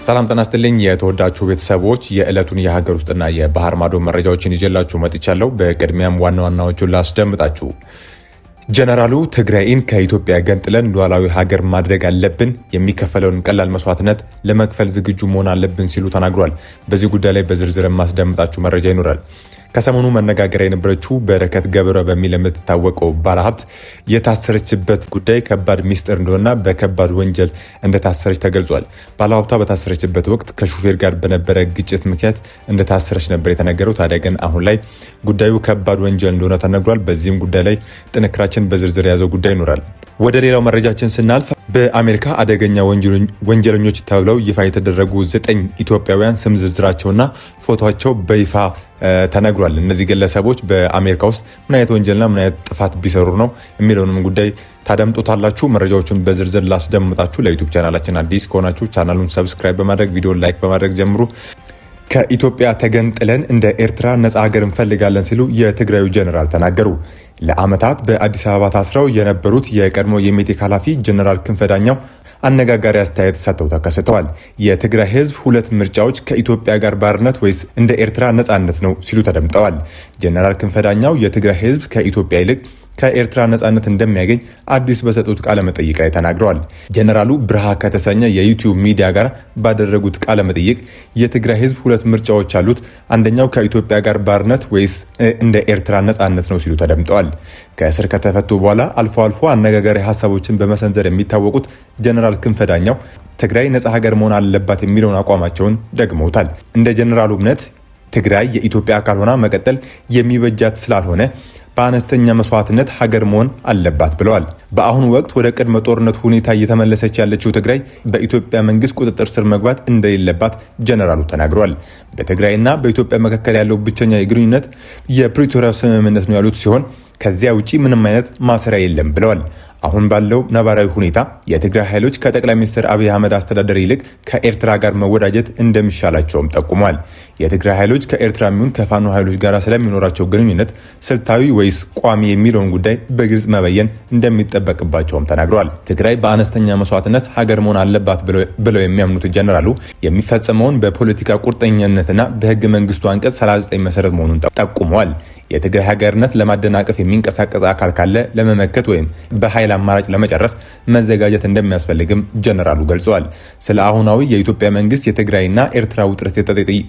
ሰላም ጤና ይስጥልኝ የተወዳችሁ ቤተሰቦች የዕለቱን የሀገር ውስጥና የባህር ማዶ መረጃዎችን ይዤላችሁ መጥቻለሁ። በቅድሚያም ዋና ዋናዎቹን ላስደምጣችሁ። ጀነራሉ ትግራይን ከኢትዮጵያ ገንጥለን ሉዓላዊ ሀገር ማድረግ አለብን፣ የሚከፈለውን ቀላል መስዋዕትነት ለመክፈል ዝግጁ መሆን አለብን ሲሉ ተናግሯል። በዚህ ጉዳይ ላይ በዝርዝር የማስደምጣችሁ መረጃ ይኖራል። ከሰሞኑ መነጋገሪያ የነበረችው በረከት ገብረ በሚል የምትታወቀው ባለሀብት የታሰረችበት ጉዳይ ከባድ ሚስጥር እንደሆነና በከባድ ወንጀል እንደታሰረች ተገልጿል። ባለሀብቷ በታሰረችበት ወቅት ከሹፌር ጋር በነበረ ግጭት ምክንያት እንደታሰረች ነበር የተነገረው። ታዲያ ግን አሁን ላይ ጉዳዩ ከባድ ወንጀል እንደሆነ ተነግሯል። በዚህም ጉዳይ ላይ ጥንክራችን በዝርዝር የያዘው ጉዳይ ይኖራል። ወደ ሌላው መረጃችን ስናልፍ በአሜሪካ አደገኛ ወንጀለኞች ተብለው ይፋ የተደረጉ 9 ኢትዮጵያውያን ስም ዝርዝራቸውና ፎቶቸው በይፋ ተነግሯል። እነዚህ ግለሰቦች በአሜሪካ ውስጥ ምን አይነት ወንጀልና ምን አይነት ጥፋት ቢሰሩ ነው የሚለውንም ጉዳይ ታደምጡታላችሁ። መረጃዎቹን በዝርዝር ላስደምጣችሁ። ለዩቲዩብ ቻናላችን አዲስ ከሆናችሁ ቻናሉን ሰብስክራይብ በማድረግ ቪዲዮን ላይክ በማድረግ ጀምሩ። ከኢትዮጵያ ተገንጥለን እንደ ኤርትራ ነፃ ሀገር እንፈልጋለን ሲሉ የትግራዩ ጀነራል ተናገሩ። ለዓመታት በአዲስ አበባ ታስረው የነበሩት የቀድሞ የሜቴክ ኃላፊ ጀነራል ክንፈ ዳኘው አነጋጋሪ አስተያየት ሰጥተው ተከስተዋል። የትግራይ ሕዝብ ሁለት ምርጫዎች ከኢትዮጵያ ጋር ባርነት ወይስ እንደ ኤርትራ ነፃነት ነው ሲሉ ተደምጠዋል። ጀነራል ክንፈ ዳኘው የትግራይ ሕዝብ ከኢትዮጵያ ይልቅ ከኤርትራ ነፃነት እንደሚያገኝ አዲስ በሰጡት ቃለ መጠይቅ ላይ ተናግረዋል። ጀነራሉ ብርሃ ከተሰኘ የዩቲዩብ ሚዲያ ጋር ባደረጉት ቃለ መጠይቅ የትግራይ ህዝብ ሁለት ምርጫዎች አሉት፣ አንደኛው ከኢትዮጵያ ጋር ባርነት ወይስ እንደ ኤርትራ ነፃነት ነው ሲሉ ተደምጠዋል። ከእስር ከተፈቱ በኋላ አልፎ አልፎ አነጋጋሪ ሀሳቦችን በመሰንዘር የሚታወቁት ጀነራል ክንፈ ዳኘው ትግራይ ነፃ ሀገር መሆን አለባት የሚለውን አቋማቸውን ደግመውታል። እንደ ጀነራሉ እምነት ትግራይ የኢትዮጵያ አካል ሆና መቀጠል የሚበጃት ስላልሆነ በአነስተኛ መስዋዕትነት ሀገር መሆን አለባት ብለዋል። በአሁኑ ወቅት ወደ ቅድመ ጦርነት ሁኔታ እየተመለሰች ያለችው ትግራይ በኢትዮጵያ መንግስት ቁጥጥር ስር መግባት እንደሌለባት ጀነራሉ ተናግረዋል። በትግራይና በኢትዮጵያ መካከል ያለው ብቸኛ ግንኙነት የፕሪቶሪያ ስምምነት ነው ያሉት ሲሆን ከዚያ ውጪ ምንም አይነት ማሰሪያ የለም ብለዋል። አሁን ባለው ነባራዊ ሁኔታ የትግራይ ኃይሎች ከጠቅላይ ሚኒስትር አብይ አህመድ አስተዳደር ይልቅ ከኤርትራ ጋር መወዳጀት እንደሚሻላቸውም ጠቁመዋል። የትግራይ ኃይሎች ከኤርትራ የሚሆን ከፋኖ ኃይሎች ጋር ስለሚኖራቸው ግንኙነት ስልታዊ ወይስ ቋሚ የሚለውን ጉዳይ በግልጽ መበየን እንደሚጠበቅባቸውም ተናግረዋል። ትግራይ በአነስተኛ መስዋዕትነት ሀገር መሆን አለባት ብለው የሚያምኑት ጀነራሉ የሚፈጸመውን በፖለቲካ ቁርጠኝነትና በህገ መንግስቱ አንቀጽ 39 መሰረት መሆኑን ጠቁመዋል። የትግራይ ሀገርነት ለማደናቀፍ የሚንቀሳቀስ አካል ካለ ለመመከት ወይም በኃይል አማራጭ ለመጨረስ መዘጋጀት እንደሚያስፈልግም ጀነራሉ ገልጸዋል። ስለ አሁናዊ የኢትዮጵያ መንግስት የትግራይና ኤርትራ ውጥረት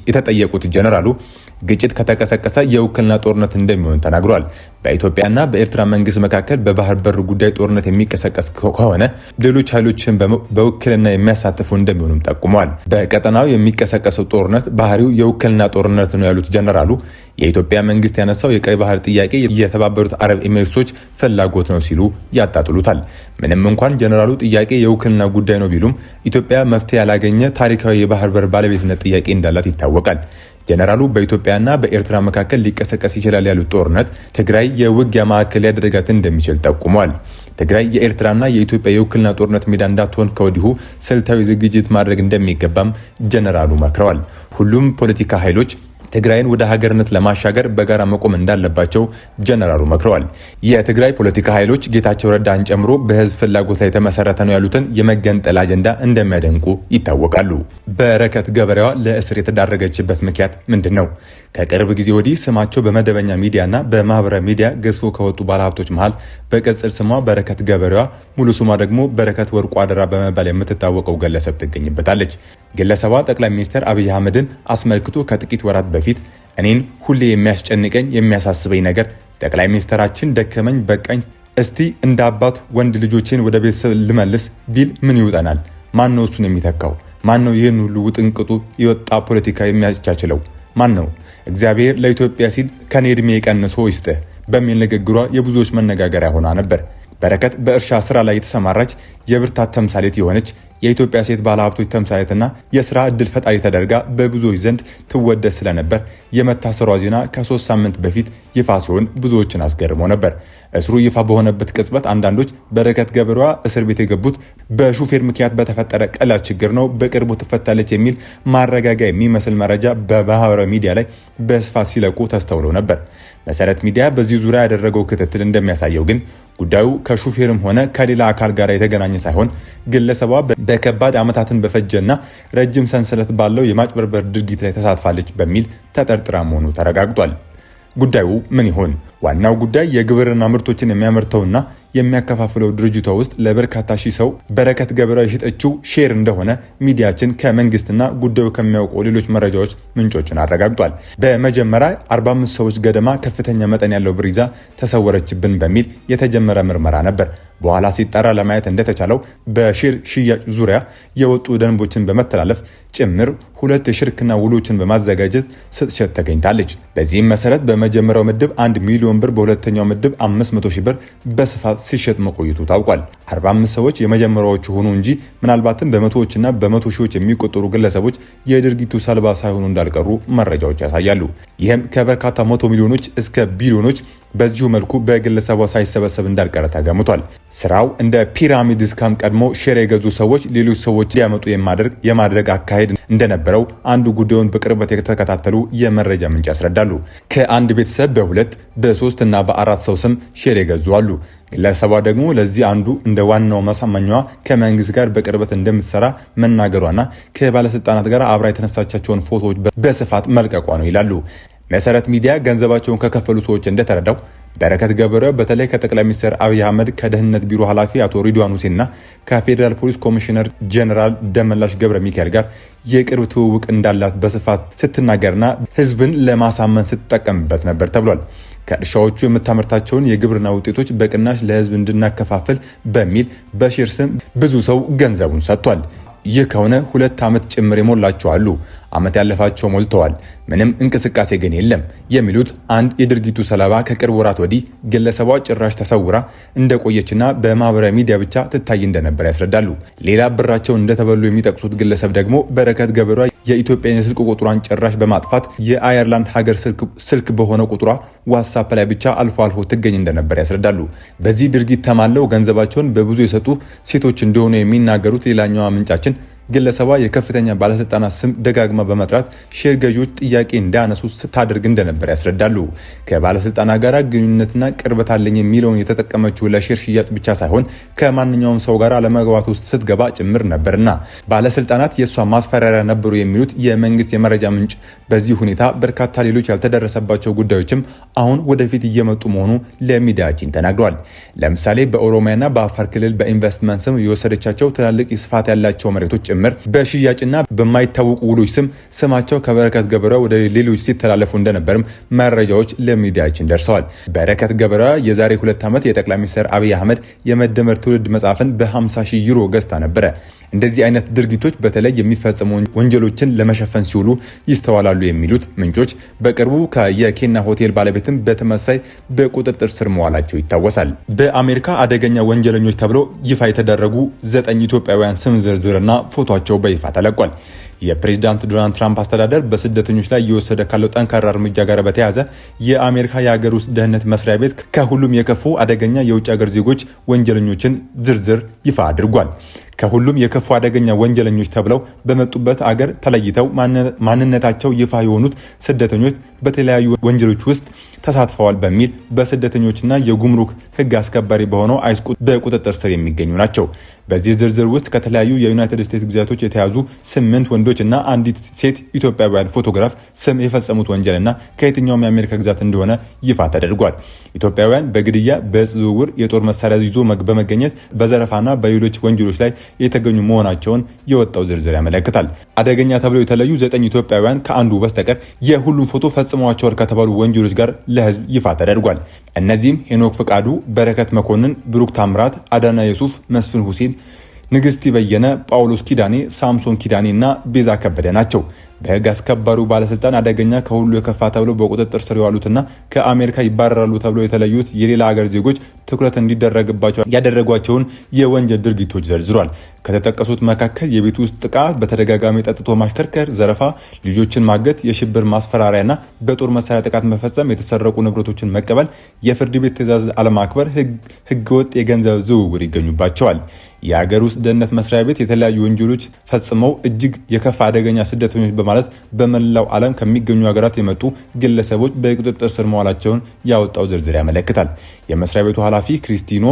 የተጠየቁት ጀነራሉ ግጭት ከተቀሰቀሰ የውክልና ጦርነት እንደሚሆን ተናግሯል። በኢትዮጵያና በኤርትራ መንግስት መካከል በባህር በር ጉዳይ ጦርነት የሚቀሰቀስ ከሆነ ሌሎች ኃይሎችን በውክልና የሚያሳትፉ እንደሚሆኑም ጠቁመዋል። በቀጠናው የሚቀሰቀሰው ጦርነት ባህሪው የውክልና ጦርነት ነው ያሉት ጀነራሉ የኢትዮጵያ መንግስት ያነሳው የቀይ ባህር ጥያቄ የተባበሩት አረብ ኤሚሬቶች ፍላጎት ነው ሲሉ ያጣጥሉታል። ምንም እንኳን ጀነራሉ ጥያቄ የውክልና ጉዳይ ነው ቢሉም ኢትዮጵያ መፍትሄ ያላገኘ ታሪካዊ የባህር በር ባለቤትነት ጥያቄ እንዳላት ይታወቃል። ጀነራሉ በኢትዮጵያና በኤርትራ መካከል ሊቀሰቀስ ይችላል ያሉት ጦርነት ትግራይ የውጊያ ማዕከል ሊያደርጋት እንደሚችል ጠቁሟል። ትግራይ የኤርትራና የኢትዮጵያ የውክልና ጦርነት ሜዳ እንዳትሆን ከወዲሁ ስልታዊ ዝግጅት ማድረግ እንደሚገባም ጀነራሉ መክረዋል። ሁሉም ፖለቲካ ኃይሎች ትግራይን ወደ ሀገርነት ለማሻገር በጋራ መቆም እንዳለባቸው ጀነራሉ መክረዋል። የትግራይ ፖለቲካ ኃይሎች ጌታቸው ረዳን ጨምሮ በህዝብ ፍላጎት ላይ የተመሰረተ ነው ያሉትን የመገንጠል አጀንዳ እንደሚያደንቁ ይታወቃሉ። በረከት ገበሬዋ ለእስር የተዳረገችበት ምክንያት ምንድን ነው? ከቅርብ ጊዜ ወዲህ ስማቸው በመደበኛ ሚዲያና በማህበራዊ ሚዲያ ገዝፎ ከወጡ ባለሀብቶች መሃል በቅጽል ስሟ በረከት ገበሬዋ፣ ሙሉ ስሟ ደግሞ በረከት ወርቁ አደራ በመባል የምትታወቀው ግለሰብ ትገኝበታለች። ግለሰቧ ጠቅላይ ሚኒስትር አብይ አህመድን አስመልክቶ ከጥቂት ወራት በፊት እኔን ሁሌ የሚያስጨንቀኝ የሚያሳስበኝ ነገር ጠቅላይ ሚኒስትራችን ደከመኝ በቃኝ፣ እስቲ እንደ አባት ወንድ ልጆቼን ወደ ቤተሰብ ልመልስ ቢል ምን ይውጠናል? ማን ነው እሱን የሚተካው? ማን ነው ይህን ሁሉ ውጥንቅጡ የወጣ ፖለቲካ የሚያስቻችለው? ማን ነው? እግዚአብሔር ለኢትዮጵያ ሲል ከኔ ዕድሜ ቀንሶ ይስጥህ በሚል ንግግሯ የብዙዎች መነጋገሪያ ሆና ነበር። በረከት በእርሻ ስራ ላይ የተሰማራች የብርታት ተምሳሌት የሆነች የኢትዮጵያ ሴት ባለሀብቶች ተምሳሌትና የስራ እድል ፈጣሪ ተደርጋ በብዙዎች ዘንድ ትወደስ ስለነበር የመታሰሯ ዜና ከ3 ሳምንት በፊት ይፋ ሲሆን ብዙዎችን አስገርሞ ነበር። እስሩ ይፋ በሆነበት ቅጽበት አንዳንዶች በረከት ገበሬዋ እስር ቤት የገቡት በሹፌር ምክንያት በተፈጠረ ቀላል ችግር ነው፣ በቅርቡ ትፈታለች የሚል ማረጋጊያ የሚመስል መረጃ በማህበራዊ ሚዲያ ላይ በስፋት ሲለቁ ተስተውለው ነበር። መሰረት ሚዲያ በዚህ ዙሪያ ያደረገው ክትትል እንደሚያሳየው ግን ጉዳዩ ከሹፌርም ሆነ ከሌላ አካል ጋር የተገናኘ ሳይሆን ግለሰቧ በከባድ ዓመታትን በፈጀና ረጅም ሰንሰለት ባለው የማጭበርበር ድርጊት ላይ ተሳትፋለች በሚል ተጠርጥራ መሆኑ ተረጋግጧል። ጉዳዩ ምን ይሆን? ዋናው ጉዳይ የግብርና ምርቶችን የሚያመርተውና የሚያከፋፍለው ድርጅቷ ውስጥ ለበርካታ ሺህ ሰው በረከት ገበሬዋ የሸጠችው ሼር እንደሆነ ሚዲያችን ከመንግስትና ጉዳዩ ከሚያውቁ ሌሎች መረጃዎች ምንጮችን አረጋግጧል። በመጀመሪያ 45 ሰዎች ገደማ ከፍተኛ መጠን ያለው ብር ይዛ ተሰወረችብን በሚል የተጀመረ ምርመራ ነበር። በኋላ ሲጣራ ለማየት እንደተቻለው በሼር ሽያጭ ዙሪያ የወጡ ደንቦችን በመተላለፍ ጭምር 2 የሽርክና ውሎችን በማዘጋጀት ስትሸጥ ተገኝታለች። በዚህም መሰረት በመጀመሪያው ምድብ 1 ሚሊዮን ብር፣ በሁለተኛው ምድብ 500 ሺህ ብር በስፋት ሲሸጥ መቆየቱ ታውቋል። 45 ሰዎች የመጀመሪያዎቹ ሆኑ እንጂ ምናልባትም በመቶዎችና በመቶ ሺዎች የሚቆጠሩ ግለሰቦች የድርጊቱ ሰለባ ሳይሆኑ እንዳልቀሩ መረጃዎች ያሳያሉ። ይህም ከበርካታ መቶ ሚሊዮኖች እስከ ቢሊዮኖች በዚሁ መልኩ በግለሰቧ ሳይሰበሰብ እንዳልቀረ ተገምቷል። ስራው እንደ ፒራሚድ ስካም ቀድሞ ሼር የገዙ ሰዎች ሌሎች ሰዎች እንዲያመጡ የማድረግ አካሄድ እንደነበረው አንዱ ጉዳዩን በቅርበት የተከታተሉ የመረጃ ምንጭ ያስረዳሉ። ከአንድ ቤተሰብ በ2 በ3 እና በ4 ሰው ስም ሼር የገዙ አሉ። ግለሰቧ ደግሞ ለዚህ አንዱ እንደ ዋናው ማሳመኛዋ ከመንግስት ጋር በቅርበት እንደምትሰራ መናገሯና ከባለስልጣናት ጋር አብራ የተነሳቻቸውን ፎቶዎች በስፋት መልቀቋ ነው ይላሉ። መሰረት ሚዲያ ገንዘባቸውን ከከፈሉ ሰዎች እንደተረዳው በረከት ገበሬዋ በተለይ ከጠቅላይ ሚኒስትር አብይ አህመድ ከደህንነት ቢሮ ኃላፊ አቶ ሪድዋን ሁሴንና ከፌዴራል ፖሊስ ኮሚሽነር ጀነራል ደመላሽ ገብረ ሚካኤል ጋር የቅርብ ትውውቅ እንዳላት በስፋት ስትናገርና ህዝብን ለማሳመን ስትጠቀምበት ነበር ተብሏል። ከእርሻዎቹ የምታመርታቸውን የግብርና ውጤቶች በቅናሽ ለህዝብ እንድናከፋፍል በሚል በሼር ስም ብዙ ሰው ገንዘቡን ሰጥቷል። ይህ ከሆነ 2 ዓመት ጭምር የሞላቸው አሉ። ዓመት ያለፋቸው ሞልተዋል። ምንም እንቅስቃሴ ግን የለም የሚሉት አንድ የድርጊቱ ሰለባ ከቅርብ ወራት ወዲህ ግለሰቧ ጭራሽ ተሰውራ እንደቆየችና በማህበራዊ ሚዲያ ብቻ ትታይ እንደነበር ያስረዳሉ። ሌላ ብራቸው እንደተበሉ የሚጠቅሱት ግለሰብ ደግሞ በረከት ገበሬዋ የኢትዮጵያ የስልክ ቁጥሯን ጭራሽ በማጥፋት የአየርላንድ ሀገር ስልክ በሆነ ቁጥሯ ዋትስአፕ ላይ ብቻ አልፎ አልፎ ትገኝ እንደነበር ያስረዳሉ። በዚህ ድርጊት ተማለው ገንዘባቸውን በብዙ የሰጡ ሴቶች እንደሆኑ የሚናገሩት ሌላኛዋ ምንጫችን ግለሰቧ የከፍተኛ ባለስልጣናት ስም ደጋግማ በመጥራት ሼር ገዢዎች ጥያቄ እንዳያነሱ ስታደርግ እንደነበር ያስረዳሉ። ከባለስልጣናት ጋር ግንኙነትና ቅርበት አለኝ የሚለውን የተጠቀመችው ለሼር ሽያጭ ብቻ ሳይሆን ከማንኛውም ሰው ጋር ለመግባት ውስጥ ስትገባ ጭምር ነበርና ባለስልጣናት የእሷ ማስፈራሪያ ነበሩ የሚሉት የመንግስት የመረጃ ምንጭ በዚህ ሁኔታ በርካታ ሌሎች ያልተደረሰባቸው ጉዳዮችም አሁን ወደፊት እየመጡ መሆኑ ለሚዲያችን ተናግሯል። ለምሳሌ በኦሮሚያና በአፋር ክልል በኢንቨስትመንት ስም የወሰደቻቸው ትላልቅ ስፋት ያላቸው መሬቶች በሽያጭና በማይታወቁ ውሎች ስማቸው ከበረከት ገበሬዋ ወደ ሌሎች ሲተላለፉ እንደነበርም መረጃዎች ለሚዲያችን ደርሰዋል። በረከት ገበሬዋ የዛሬ 2 ዓመት የጠቅላይ ሚኒስትር አብይ አህመድ የመደመር ትውልድ መጽሐፍን በ50,000 ዩሮ ገዝታ ነበረ። እንደዚህ አይነት ድርጊቶች በተለይ የሚፈጸሙ ወንጀሎችን ለመሸፈን ሲውሉ ይስተዋላሉ የሚሉት ምንጮች በቅርቡ የኬና ሆቴል ባለቤትም በተመሳይ በቁጥጥር ስር መዋላቸው ይታወሳል። በአሜሪካ አደገኛ ወንጀለኞች ተብለው ይፋ የተደረጉ 9 ኢትዮጵያውያን ስም ዝርዝርና ፎቶቸው በይፋ ተለቋል። የፕሬዝዳንት ዶናልድ ትራምፕ አስተዳደር በስደተኞች ላይ እየወሰደ ካለው ጠንካራ እርምጃ ጋር በተያያዘ የአሜሪካ የሀገር ውስጥ ደህንነት መስሪያ ቤት ከሁሉም የከፉ አደገኛ የውጭ ሀገር ዜጎች ወንጀለኞችን ዝርዝር ይፋ አድርጓል። ከሁሉም የከፉ አደገኛ ወንጀለኞች ተብለው በመጡበት አገር ተለይተው ማንነታቸው ይፋ የሆኑት ስደተኞች በተለያዩ ወንጀሎች ውስጥ ተሳትፈዋል በሚል በስደተኞችና የጉምሩክ ሕግ አስከባሪ በሆነው አይስ በቁጥጥር ስር የሚገኙ ናቸው። በዚህ ዝርዝር ውስጥ ከተለያዩ የዩናይትድ ስቴትስ ግዛቶች የተያዙ 8 ወንዶች እና አንዲት ሴት ኢትዮጵያውያን ፎቶግራፍ ስም የፈጸሙት ወንጀልና ከየትኛውም የአሜሪካ ግዛት እንደሆነ ይፋ ተደርጓል። ኢትዮጵያውያን በግድያ፣ በዕፅ ዝውውር፣ የጦር መሳሪያ ይዞ በመገኘት በዘረፋና በሌሎች ወንጀሎች ላይ የተገኙ መሆናቸውን የወጣው ዝርዝር ያመለክታል። አደገኛ ተብለው የተለዩ 9 ኢትዮጵያውያን ከአንዱ በስተቀር የሁሉም ፎቶ ፈጽመዋቸዋል ከተባሉ ወንጀሎች ጋር ለህዝብ ይፋ ተደርጓል። እነዚህም ሄኖክ ፍቃዱ፣ በረከት መኮንን፣ ብሩክ ታምራት፣ አዳና የሱፍ፣ መስፍን ሁሴን፣ ንግስቲ በየነ፣ ጳውሎስ ኪዳኔ፣ ሳምሶን ኪዳኔ እና ቤዛ ከበደ ናቸው። በህግ አስከባሪው ባለስልጣን አደገኛ ከሁሉ የከፋ ተብለው በቁጥጥር ስር የዋሉትና ከአሜሪካ ይባረራሉ ተብለው የተለዩት የሌላ ሀገር ዜጎች ትኩረት እንዲደረግባቸው ያደረጓቸውን የወንጀል ድርጊቶች ዘርዝሯል። ከተጠቀሱት መካከል የቤት ውስጥ ጥቃት፣ በተደጋጋሚ ጠጥቶ ማሽከርከር፣ ዘረፋ፣ ልጆችን ማገት፣ የሽብር ማስፈራሪያና በጦር መሳሪያ ጥቃት መፈጸም፣ የተሰረቁ ንብረቶችን መቀበል፣ የፍርድ ቤት ትዕዛዝ አለማክበር፣ ህገወጥ የገንዘብ ዝውውር ይገኙባቸዋል። የሀገር ውስጥ ደህንነት መስሪያ ቤት የተለያዩ ወንጀሎች ፈጽመው እጅግ የከፋ አደገኛ ስደተኞች በማለት በመላው ዓለም ከሚገኙ ሀገራት የመጡ ግለሰቦች በቁጥጥር ስር መዋላቸውን ያወጣው ዝርዝር ያመለክታል። የመስሪያ ቤቱ ኃላፊ ክሪስቲኖ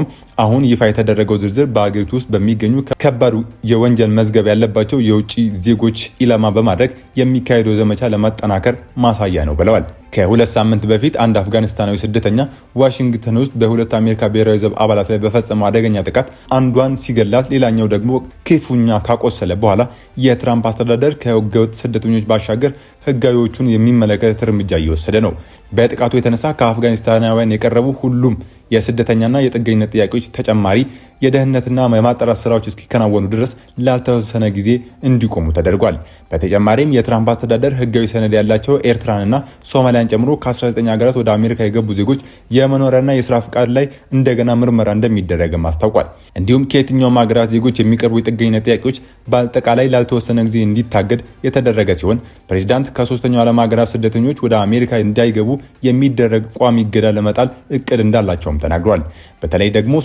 አሁን ይፋ የተደረገው ዝርዝር በአገሪቱ ውስጥ በሚገኙ ከባድ የወንጀል መዝገብ ያለባቸው የውጭ ዜጎች ኢላማ በማድረግ የሚካሄደው ዘመቻ ለማጠናከር ማሳያ ነው ብለዋል። ከሁለት ሳምንት በፊት አንድ አፍጋኒስታናዊ ስደተኛ ዋሽንግተን ውስጥ በሁለት አሜሪካ ብሔራዊ ዘብ አባላት ላይ በፈጸመው አደገኛ ጥቃት አንዷን ሲገላት ሌላኛው ደግሞ ክፉኛ ካቆሰለ በኋላ የትራምፕ አስተዳደር ከህገወጥ ስደተኞች ባሻገር ህጋዊዎቹን የሚመለከት እርምጃ እየወሰደ ነው። በጥቃቱ የተነሳ ከአፍጋኒስታናውያን የቀረቡ ሁሉም የስደተኛና የጥገኝነት ጥያቄዎች ተጨማሪ የደህንነትና የማጣራት ስራዎች እስኪከናወኑ ድረስ ላልተወሰነ ጊዜ እንዲቆሙ ተደርጓል። በተጨማሪም የትራምፕ አስተዳደር ህጋዊ ሰነድ ያላቸው ኤርትራንና ሶማሊያን ጨምሮ ከ19 ሀገራት ወደ አሜሪካ የገቡ ዜጎች የመኖሪያና የስራ ፍቃድ ላይ እንደገና ምርመራ እንደሚደረግም አስታውቋል። እንዲሁም ከየትኛውም ሀገራት ዜጎች የሚቀርቡ የጥገኝነት ጥያቄዎች በአጠቃላይ ላልተወሰነ ጊዜ እንዲታገድ የተደረገ ሲሆን ፕሬዚዳንት ከሶስተኛው ዓለም ሀገራት ስደተኞች ወደ አሜሪካ እንዳይገቡ የሚደረግ ቋሚ እገዳ ለመጣል እቅድ እንዳላቸውም ተናግሯል። በተለይ ደግሞ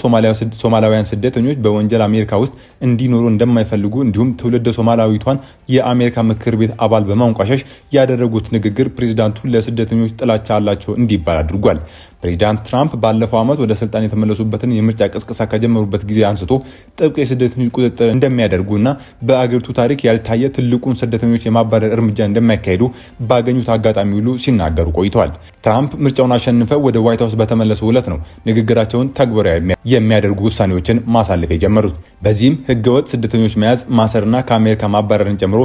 ሶማሊያውያን ስደተኞች በወንጀል አሜሪካ ውስጥ እንዲኖሩ እንደማይፈልጉ እንዲሁም ትውልደ ሶማሊያዊቷን የአሜሪካ ምክር ቤት አባል በማንቋሸሽ ያደረጉት ንግግር ፕሬዚዳንቱ ለስደተኞች ጥላቻ አላቸው እንዲባል አድርጓል። ፕሬዚዳንት ትራምፕ ባለፈው ዓመት ወደ ስልጣን የተመለሱበትን የምርጫ ቅስቀሳ ከጀመሩበት ጊዜ አንስቶ ጥብቅ የስደተኞች ቁጥጥር እንደሚያደርጉና በአገሪቱ ታሪክ ያልታየ ትልቁን ስደተኞች የማባረር እርምጃ እንደማይካሄዱ ባገኙት አጋጣሚ ሁሉ ሲናገሩ ቆይተዋል። ትራምፕ ምርጫውን አሸንፈው ወደ ዋይት ሀውስ በተመለሱ ዕለት ነው ንግግራቸውን ተግባራዊ የሚያደርጉ ውሳኔዎችን ማሳለፍ የጀመሩት። በዚህም ህገወጥ ስደተኞች መያዝ፣ ማሰርና ከአሜሪካ ማባረርን ጨምሮ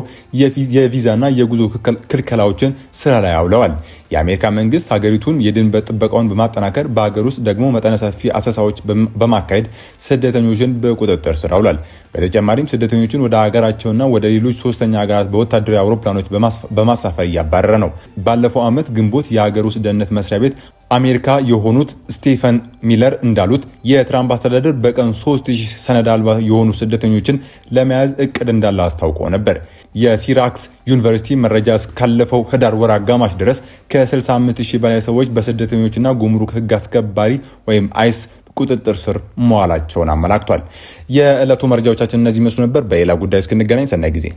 የቪዛና የጉዞ ክልከላዎችን ስራ ላይ አውለዋል። የአሜሪካ መንግስት ሀገሪቱን የድንበር ጥበቃውን በማጠናከር በሀገር ውስጥ ደግሞ መጠነ ሰፊ አሰሳዎች በማካሄድ ስደተኞችን በቁጥጥር ስር አውሏል። በተጨማሪም ስደተኞችን ወደ ሀገራቸውና ወደ ሌሎች ሶስተኛ ሀገራት በወታደራዊ አውሮፕላኖች በማሳፈር እያባረረ ነው። ባለፈው ዓመት ግንቦት የሀገር ውስጥ ደህንነት መስሪያ ቤት አሜሪካ የሆኑት ስቴፈን ሚለር እንዳሉት የትራምፕ አስተዳደር በቀን 3000 ሰነድ አልባ የሆኑ ስደተኞችን ለመያዝ እቅድ እንዳለ አስታውቆ ነበር። የሲራክስ ዩኒቨርሲቲ መረጃ እስካለፈው ህዳር ወር አጋማሽ ድረስ ከ65000 በላይ ሰዎች በስደተኞችና ጉምሩክ ህግ አስከባሪ ወይም አይስ ቁጥጥር ስር መዋላቸውን አመላክቷል። የዕለቱ መረጃዎቻችን እነዚህ መስሉ ነበር። በሌላ ጉዳይ እስክንገናኝ ሰናይ ጊዜ